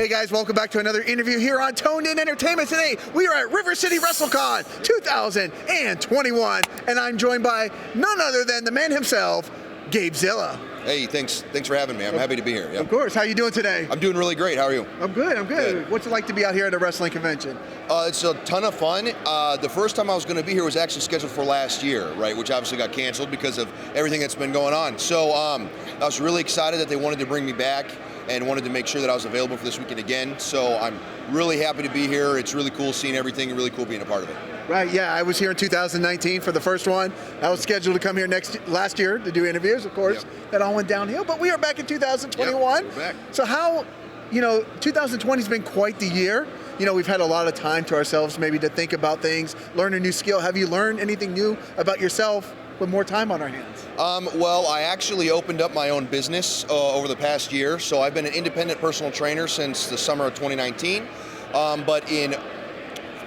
Hey guys, welcome back to another interview here on Toned In Entertainment. Today, we are at River City Wrestle Con 2021, and I'm joined by none other than the man himself, GabeZilla. Hey, thanks for having me. I'm happy to be here. Yep. Of course. How you doing today? I'm doing really great. How are you? I'm good. What's it like to be out here at a wrestling convention? It's a ton of fun. The first time I was going to be here was actually scheduled for last year, right, which obviously got canceled because of everything that's been going on. So I was really excited that they wanted to bring me back and wanted to make sure that I was available for this weekend again. So I'm really happy to be here. It's really cool seeing everything and really cool being a part of it. Right, yeah, I was here in 2019 for the first one. I was scheduled to come here last year to do interviews, of course. Yep. That all went downhill, but we are back in 2021. Yep, we're back. So how, 2020 has been quite the year. We've had a lot of time to ourselves maybe to think about things, learn a new skill. Have you learned anything new about yourself with more time on our hands? Well, I actually opened up my own business over the past year. So I've been an independent personal trainer since the summer of 2019. But in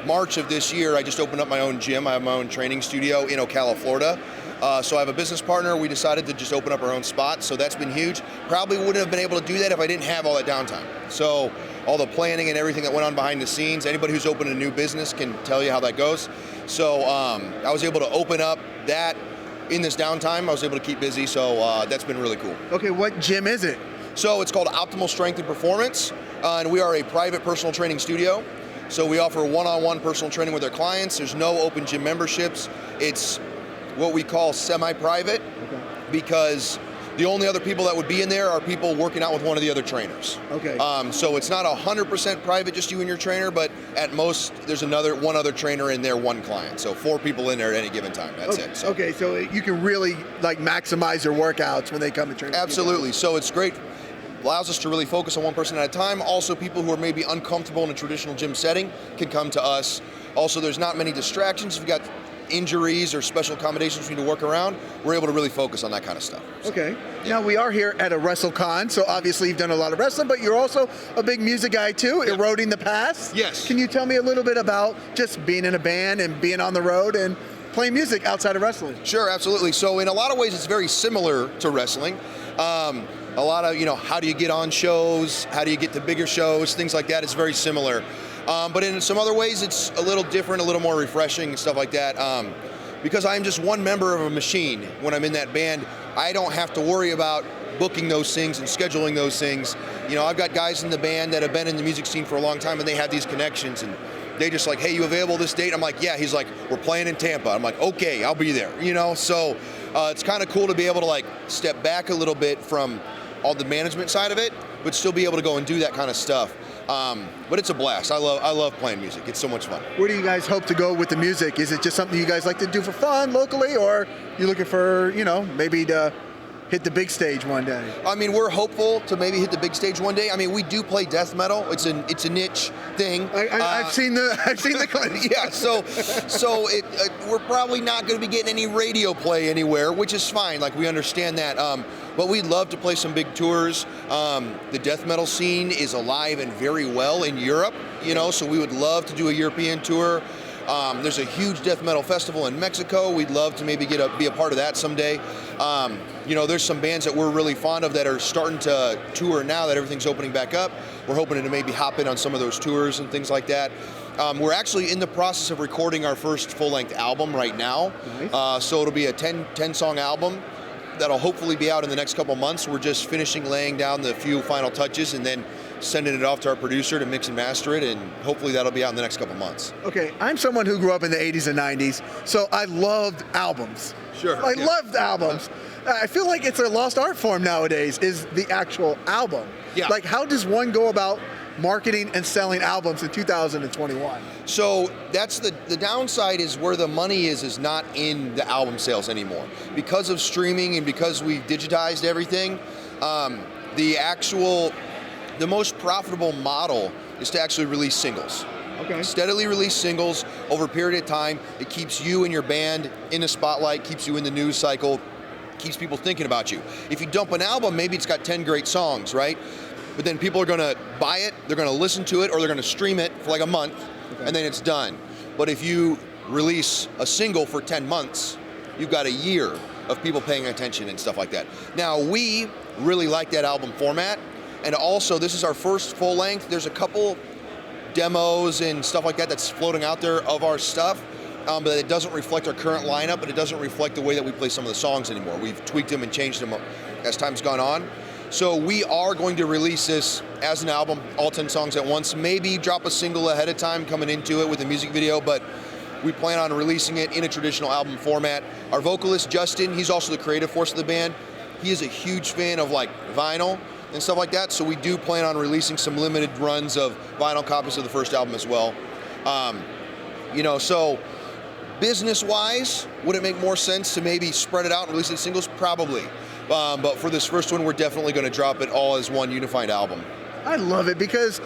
March of this year, I just opened up my own gym. I have my own training studio in Ocala, Florida. So I have a business partner. We decided to just open up our own spot. So that's been huge. Probably wouldn't have been able to do that if I didn't have all that downtime. So all the planning and everything that went on behind the scenes, anybody who's opened a new business can tell you how that goes. So I was able to open up that in this downtime. I was able to keep busy. So that's been really cool. Okay, what gym is it? So it's called Optimal Strength and Performance. And we are a private personal training studio. So we offer one-on-one personal training with our clients. There's no open gym memberships. It's what we call semi-private because the only other people that would be in there are people working out with one of the other trainers. Okay. So it's not 100% private, just you and your trainer, but at most there's one other trainer in there, one client. So 4 people in there at any given time. That's it. So. Okay, so you can really maximize your workouts when they come and train. Absolutely. So it's great. Allows us to really focus on one person at a time. Also, people who are maybe uncomfortable in a traditional gym setting can come to us. Also, there's not many distractions. If you've got injuries or special accommodations you need to work around, we're able to really focus on that kind of stuff. So, okay. Yeah. Now, we are here at a Wrestle Con, so obviously you've done a lot of wrestling, but you're also a big music guy too, Yep. Eroding the Past. Yes. Can you tell me a little bit about just being in a band and being on the road and playing music outside of wrestling? Sure, absolutely. So in a lot of ways, it's very similar to wrestling. A lot of, how do you get on shows? How do you get to bigger shows? Things like that. It's very similar. But in some other ways, it's a little different, a little more refreshing and stuff like that. Because I'm just one member of a machine when I'm in that band, I don't have to worry about booking those things and scheduling those things. I've got guys in the band that have been in the music scene for a long time and they have these connections and they just like, hey, you available this date? I'm like, yeah. He's like, we're playing in Tampa. I'm like, okay, I'll be there. So it's kind of cool to be able to step back a little bit from all the management side of it, but still be able to go and do that kind of stuff. But it's a blast. I love playing music. It's so much fun. Where do you guys hope to go with the music? Is it just something you guys like to do for fun locally, or you looking for, maybe to hit the big stage one day? I mean, we're hopeful to maybe hit the big stage one day. I mean, we do play death metal. It's a niche thing. I've seen the clips. Yeah, so we're probably not going to be getting any radio play anywhere, which is fine. We understand that. But we'd love to play some big tours. The death metal scene is alive and very well in Europe, so we would love to do a European tour. There's a huge death metal festival in Mexico. We'd love to maybe be a part of that someday. There's some bands that we're really fond of that are starting to tour now that everything's opening back up. We're hoping to maybe hop in on some of those tours and things like that. We're actually in the process of recording our first full-length album right now. Nice. So it'll be a 10-song album that'll hopefully be out in the next couple months. We're just finishing laying down the few final touches and then sending it off to our producer to mix and master it, and hopefully that'll be out in the next couple months. Okay, I'm someone who grew up in the 80s and 90s, so I loved albums. Sure. I loved albums. I feel like it's a lost art form nowadays, is the actual album. Yeah. How does one go about marketing and selling albums in 2021? So that's the downside, is where the money is not in the album sales anymore. Because of streaming and because we've digitized everything, the most profitable model is to actually release singles. Okay. Steadily release singles over a period of time. It keeps you and your band in the spotlight, keeps you in the news cycle, keeps people thinking about you. If you dump an album, maybe it's got 10 great songs, right? But then people are gonna buy it, they're gonna listen to it, or they're gonna stream it for a month, and then it's done. But if you release a single for 10 months, you've got a year of people paying attention and stuff like that. Now, we really like that album format. And also, this is our first full length. There's a couple demos and stuff like that that's floating out there of our stuff, but it doesn't reflect our current lineup, but it doesn't reflect the way that we play some of the songs anymore. We've tweaked them and changed them as time's gone on. So we are going to release this as an album, all 10 songs at once, maybe drop a single ahead of time coming into it with a music video, but we plan on releasing it in a traditional album format. Our vocalist, Justin, he's also the creative force of the band. He is a huge fan of like vinyl and stuff like that, so we do plan on releasing some limited runs of vinyl copies of the first album as well. So business-wise, would it make more sense to maybe spread it out and release it as singles? Probably. But for this first one, we're definitely going to drop it all as one unified album. I love it because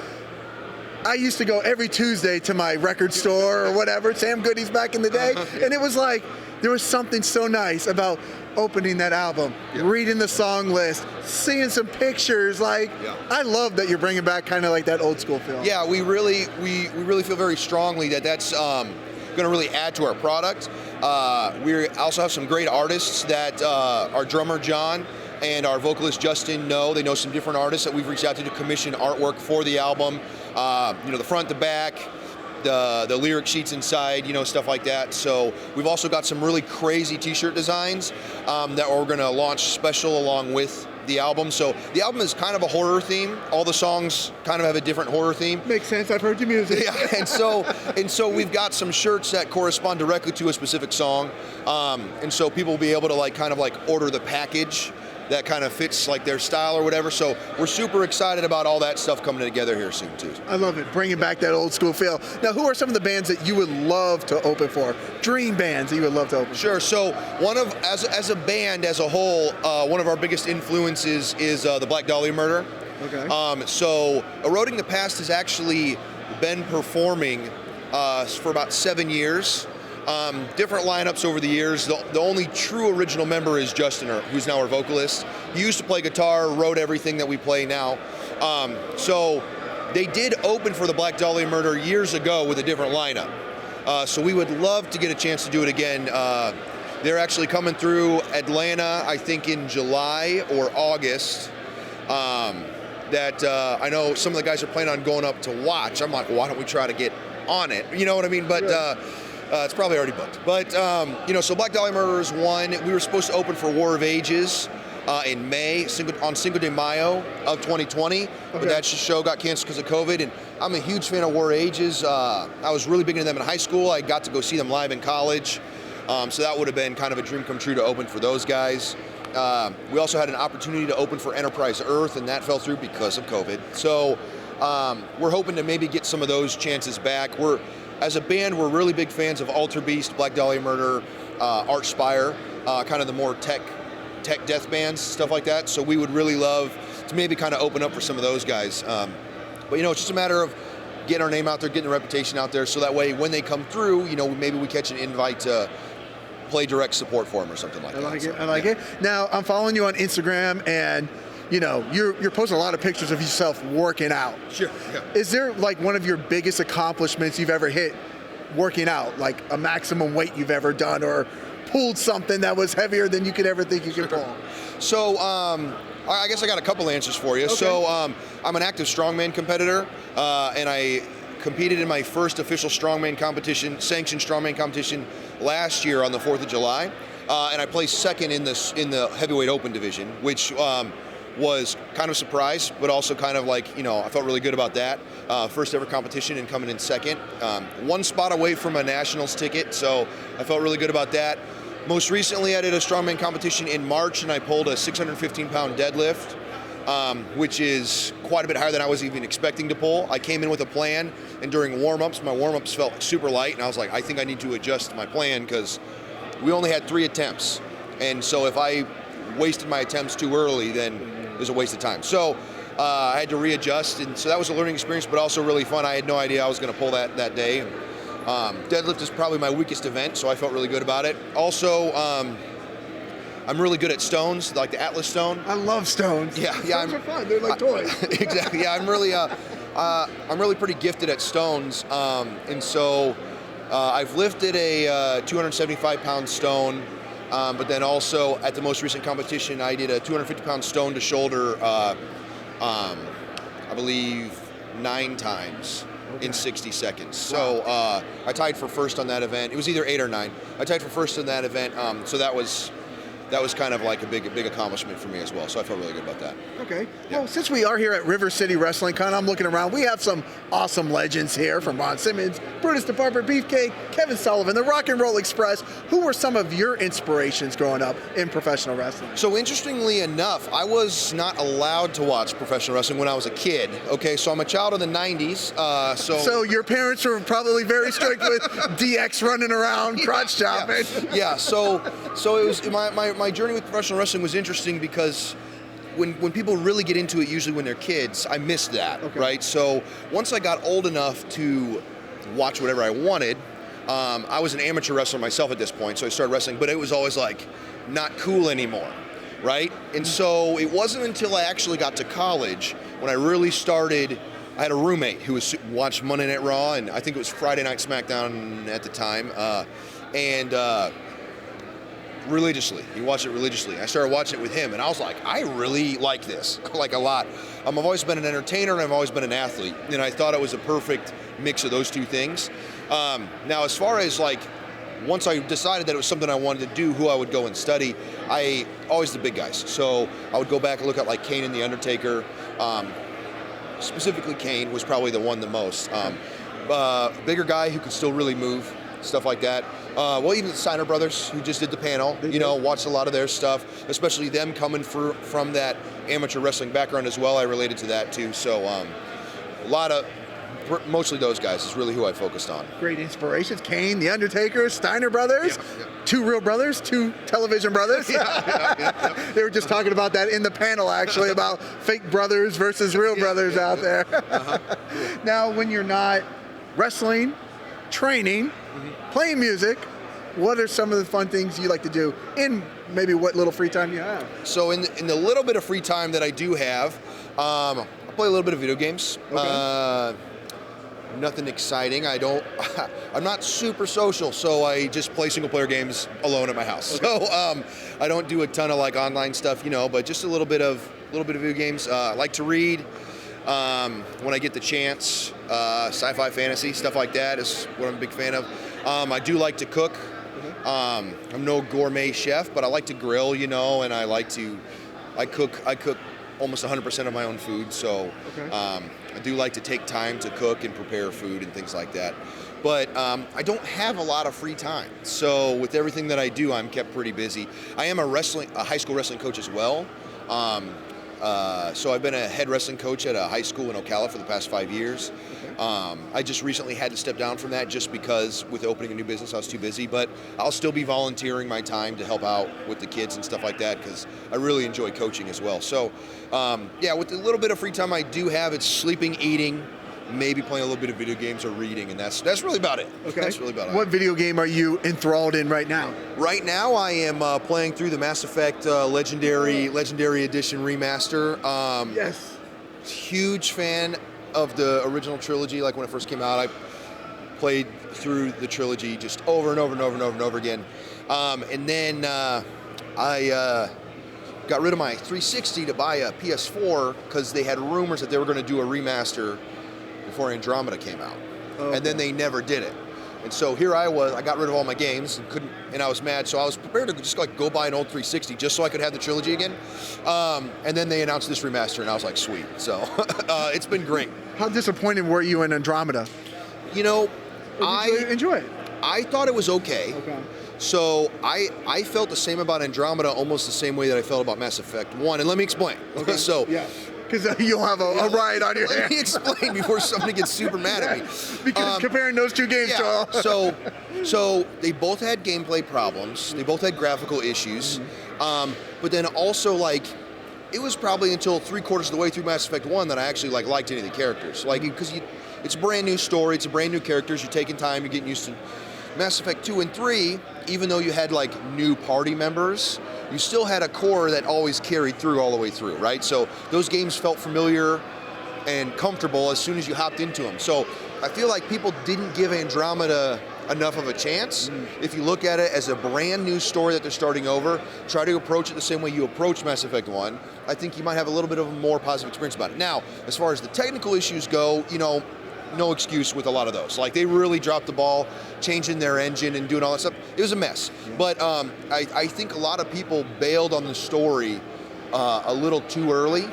I used to go every Tuesday to my record store or whatever, Sam Goody's back in the day, and it was like, there was something so nice about opening that album, reading the song list, seeing some pictures. Like, I love that you're bringing back kind of like that old school feel. Yeah, we really feel very strongly that that's going to really add to our product. We also have some great artists that our drummer John and our vocalist Justin know. They know some different artists that we've reached out to commission artwork for the album. The front, the back, the lyric sheets inside, stuff like that. So we've also got some really crazy t-shirt designs that we're going to launch special along with the album. So the album is kind of a horror theme. All the songs kind of have a different horror theme. Makes sense. I've heard your music. Yeah, and so we've got some shirts that correspond directly to a specific song, and so people will be able to order the package that kind of fits like their style or whatever. So we're super excited about all that stuff coming together here soon too. I love it, bringing back that old school feel. Now, who are some of the bands that you would love to open for? Dream bands that you would love to open for? Sure. So as a band as a whole, one of our biggest influences is the Black Dahlia Murder. Okay. So Eroding the Past has actually been performing for about 7 years. Different lineups over the years. The only true original member is Justin, who's now our vocalist. He used to play guitar, wrote everything that we play now. So they did open for the Black Dahlia Murder years ago with a different lineup. So we would love to get a chance to do it again. They're actually coming through Atlanta, I think in July or August. I know some of the guys are planning on going up to watch. I'm like, why don't we try to get on it? You know what I mean? But it's probably already booked. But, so Black Dahlia Murder is one. We were supposed to open for War of Ages in May, on Cinco de Mayo of 2020. Okay. But that show got canceled because of COVID. And I'm a huge fan of War of Ages. I was really big into them in high school. I got to go see them live in college. So that would have been kind of a dream come true to open for those guys. We also had an opportunity to open for Enterprise Earth, and that fell through because of COVID. So we're hoping to maybe get some of those chances back. As a band, we're really big fans of Alter Beast, Black Dahlia Murder, Archspire, kind of the more tech death bands, stuff like that. So we would really love to maybe kind of open up for some of those guys. But it's just a matter of getting our name out there, getting the reputation out there, so that way when they come through, maybe we catch an invite to play direct support for them or something like that. I like it. Now, I'm following you on Instagram, and you're posting a lot of pictures of yourself working out. Sure. Yeah. Is there like one of your biggest accomplishments you've ever hit working out, like a maximum weight you've ever done, or pulled something that was heavier than you could ever think you could pull? So I guess I got a couple answers for you. Okay. So I'm an active strongman competitor, and I competed in my first official strongman competition, sanctioned strongman competition last year on the 4th of July, and I placed second in the heavyweight open division, which was kind of a surprise, but also kind of like, I felt really good about that. First ever competition and coming in second. One spot away from a nationals ticket, so I felt really good about that. Most recently, I did a strongman competition in March, and I pulled a 615-pound deadlift, which is quite a bit higher than I was even expecting to pull. I came in with a plan, and during warm-ups, my warm-ups felt super light, and I was like, I think I need to adjust my plan because we only had 3 attempts. And so if I wasted my attempts too early, then it was a waste of time. So I had to readjust, and so that was a learning experience, but also really fun. I had no idea I was going to pull that day. Deadlift is probably my weakest event, so I felt really good about it. Also, I'm really good at stones, like the Atlas stone. I love stones. Yeah. Stones are fun. They're like toys. Exactly. Yeah, I'm really pretty gifted at stones, and so I've lifted a 275-pound stone. But then also at the most recent competition, I did a 250-pound stone to shoulder I believe 9 times in 60 seconds. So I tied for first on that event. It was either 8 or 9. I tied for first in that event. So that was kind of like a big accomplishment for me as well. So I felt really good about that. Okay. Yeah. Well, since we are here at River City Wrestling Con, I'm looking around. We have some awesome legends here, from Ron Simmons, Brutus the Barber Beefcake, Kevin Sullivan, the Rock and Roll Express. Who were some of your inspirations growing up in professional wrestling? So interestingly enough, I was not allowed to watch professional wrestling when I was a kid. Okay, so I'm a child of the 90s. So your parents were probably very strict with DX running around, crotch chopping. Yeah. So it was my journey with professional wrestling was interesting because when people really get into it, usually when they're kids, I missed that, right? So once I got old enough to watch whatever I wanted, I was an amateur wrestler myself at this point, so I started wrestling, but it was always like not cool anymore, right? And so it wasn't until I actually got to college when I really started. I had a roommate who watched Monday Night Raw, and I think it was Friday Night SmackDown at the time, and religiously. He watched it religiously. I started watching it with him, and I was like, I really like this, like a lot. I've always been an entertainer, and I've always been an athlete, and I thought it was a perfect mix of those two things. Now, as far as like, once I decided that it was something I wanted to do, who I would go and study, always the big guys. So I would go back and look at like Kane and The Undertaker. Specifically, Kane was probably the one the most. Bigger guy who could still really move, stuff like that. Well, even the Steiner brothers, who just did the panel, watched a lot of their stuff, especially them coming from that amateur wrestling background as well. I related to that too. So mostly those guys is really who I focused on. Great inspirations. Kane, The Undertaker, Steiner brothers, two real brothers, two television brothers. They were just talking about that in the panel, actually, about fake brothers versus real brothers out there. Now, when you're not wrestling, training, playing music, what are some of the fun things you like to do in maybe what little free time you have? So in the little bit of free time that I do have, I play a little bit of video games. Nothing exciting. I'm not super social, so I just play single player games alone at my house. So I don't do a ton of like online stuff, but just a little bit of video games. I like to read when I get the chance. Sci-fi, fantasy, stuff like that is what I'm a big fan of. I do like to cook. I'm no gourmet chef, but I like to grill, and I cook almost 100% of my own food, so I do like to take time to cook and prepare food and things like that. But I don't have a lot of free time, so with everything that I do, I'm kept pretty busy. I am a high school wrestling coach as well. So I've been a head wrestling coach at a high school in Ocala for the past 5 years. I just recently had to step down from that just because with opening a new business, I was too busy, but I'll still be volunteering my time to help out with the kids and stuff like that because I really enjoy coaching as well. So with the little bit of free time I do have, it's sleeping, eating, maybe playing a little bit of video games or reading, and that's really about it. That's really about it. What video game are you enthralled in right now? Right now, I am playing through the Mass Effect Legendary Edition remaster. Yes. Huge fan of the original trilogy. Like when it first came out, I played through the trilogy just over and over and over and over and over again. And then I got rid of my 360 to buy a PS4 because they had rumors that they were going to do a remaster before Andromeda came out. And then they never did it. And so here I was, I got rid of all my games and I was mad, so I was prepared to just like go buy an old 360 just so I could have the trilogy again. And then they announced this remaster and I was like, sweet. So it's been great. How disappointed were you in Andromeda? I enjoy it. I thought it was okay. So I felt the same about Andromeda almost the same way that I felt about Mass Effect 1. And let me explain. Because you'll have a riot on your hands. Let me explain before somebody gets super mad at me. Because comparing those two games, Joel. So they both had gameplay problems. They both had graphical issues. But then also, like, it was probably until 3/4 of the way through Mass Effect 1 that I actually liked any of the characters. Like, because it's a brand new story, it's a brand new characters, you're taking time, you're getting used to. Mass Effect 2 and 3, even though you had like new party members, you still had a core that always carried through all the way through, right? So those games felt familiar and comfortable as soon as you hopped into them. So I feel like people didn't give Andromeda enough of a chance. If you look at it as a brand new story that they're starting over, try to approach it the same way you approach Mass Effect 1, I think you might have a little bit of a more positive experience about it. Now, as far as the technical issues go, you know, no excuse with a lot of those. Like, they really dropped the ball, changing their engine and doing all that stuff. It was a mess. But I think a lot of people bailed on the story a little too early.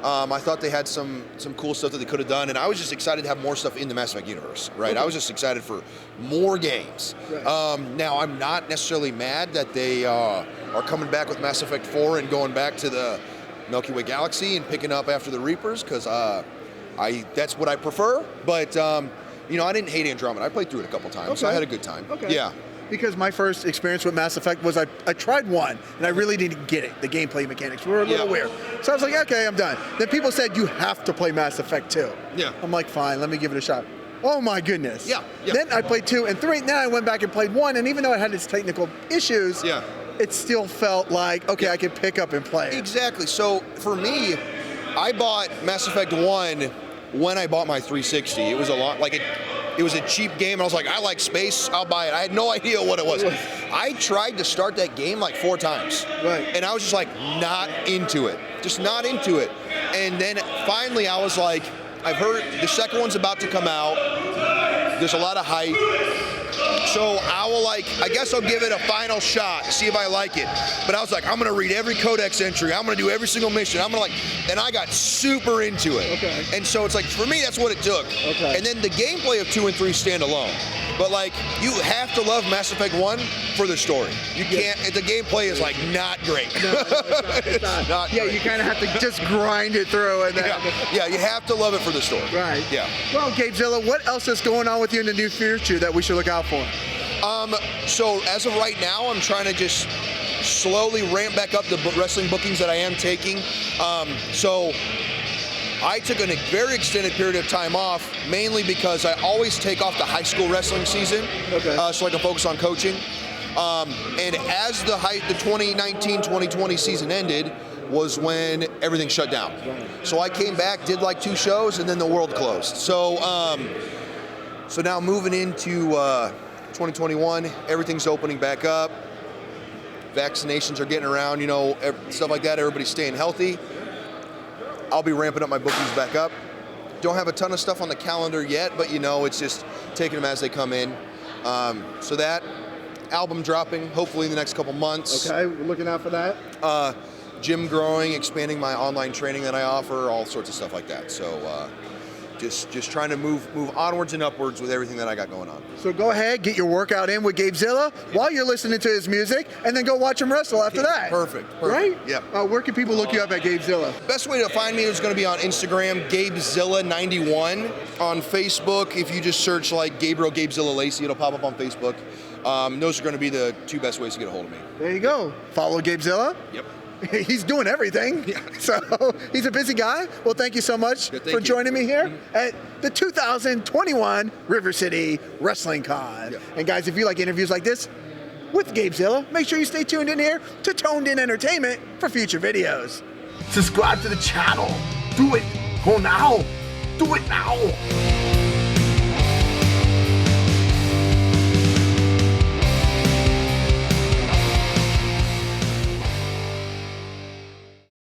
I thought they had some cool stuff that they could have done, and I was just excited to have more stuff in the Mass Effect universe, right? I was just excited for more games. Now, I'm not necessarily mad that they are coming back with Mass Effect 4 and going back to the Milky Way Galaxy and picking up after the Reapers, because that's what I prefer. But you know, I didn't hate Andromeda. I played through it a couple times, so I had a good time. Yeah. Because my first experience with Mass Effect was I tried 1, and I really didn't get it. The gameplay mechanics were a little weird. So I was like, okay, I'm done. Then people said, you have to play Mass Effect 2. Yeah. I'm like, fine, let me give it a shot. Oh my goodness. Yeah. Then I played 2 and 3, then I went back and played 1, and even though it had its technical issues, it still felt like, okay, I could pick up and play it. Exactly. So for me, I bought Mass Effect 1 when I bought my 360. It was a lot, like it was a cheap game, and I was like, I like space, I'll buy it. I had no idea what it was. I tried to start that game like 4 times. And I was just like, not into it. Just not into it. And then finally I was like, I've heard the second one's about to come out. There's a lot of hype. So I guess I'll give it a final shot, see if I like it. But I was like, I'm gonna read every codex entry, I'm gonna do every single mission, and I got super into it. And so it's like, for me, that's what it took. And then the gameplay of 2 and 3 stand alone. But like, you have to love Mass Effect 1 for the story. You can't, the gameplay is like not great. It's not great. You kind of have to just grind it through. And then yeah, you have to love it for the story. Yeah. Well, GabeZilla, what else is going on with you in the near future that we should look out for? So as of right now, I'm trying to just slowly ramp back up the wrestling bookings that I am taking. So I took a very extended period of time off, mainly because I always take off the high school wrestling season, so I can focus on coaching. And as the 2019-2020 season ended, was when everything shut down. So I came back, did like 2 shows, and then the world closed. So so now moving into 2021, everything's opening back up. Vaccinations are getting around, you know, stuff like that. Everybody's staying healthy. I'll be ramping up my bookings back up. Don't have a ton of stuff on the calendar yet, but you know, it's just taking them as they come in. So that album dropping hopefully in the next couple months. Okay, we're looking out for that. Gym growing, expanding my online training that I offer, all sorts of stuff like that. So just trying to move onwards and upwards with everything that I got going on. So go ahead, get your workout in with GabeZilla while you're listening to his music, and then go watch him wrestle after that. Perfect. Right? Yeah. Where can people look you up at GabeZilla? Best way to find me is going to be on Instagram, GabeZilla91. On Facebook, if you just search like GabeZilla Lacey, it'll pop up on Facebook. Those are going to be the 2 best ways to get a hold of me. There you go. Follow GabeZilla. Yep. He's doing everything. So he's a busy guy. Well, thank you so much for joining me here at the 2021 River City Wrestling Con. And guys, if you like interviews like this with GabeZilla, make sure you stay tuned in here to Toned In Entertainment for future videos. Subscribe to the channel. Do it. Go now. Do it now.